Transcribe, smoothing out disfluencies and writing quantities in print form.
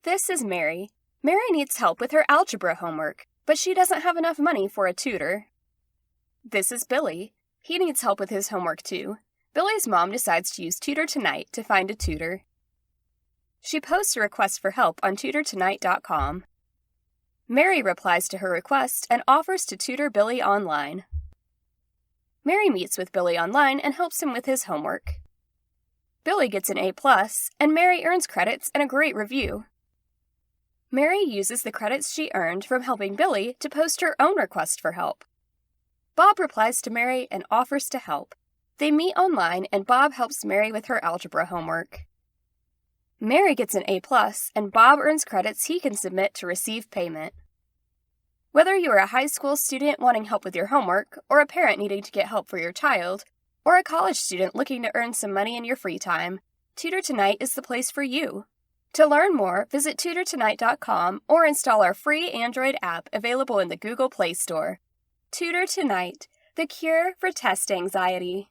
This is Mary. Mary needs help with her algebra homework, but she doesn't have enough money for a tutor. This is Billy. He needs help with his homework too. Billy's mom decides to use TutorTonight to find a tutor. She posts a request for help on TutorTonight.com. Mary replies to her request and offers to tutor Billy online. Mary meets with Billy online and helps him with his homework. Billy gets an A+, and Mary earns credits and a great review. Mary uses the credits she earned from helping Billy to post her own request for help. Bob replies to Mary and offers to help. They meet online and Bob helps Mary with her algebra homework. Mary gets an A+, and Bob earns credits he can submit to receive payment. Whether you are a high school student wanting help with your homework, or a parent needing to get help for your child, or a college student looking to earn some money in your free time, TutorTonight is the place for you. To learn more, visit TutorTonight.com or install our free Android app available in the Google Play Store. TutorTonight, the cure for test anxiety.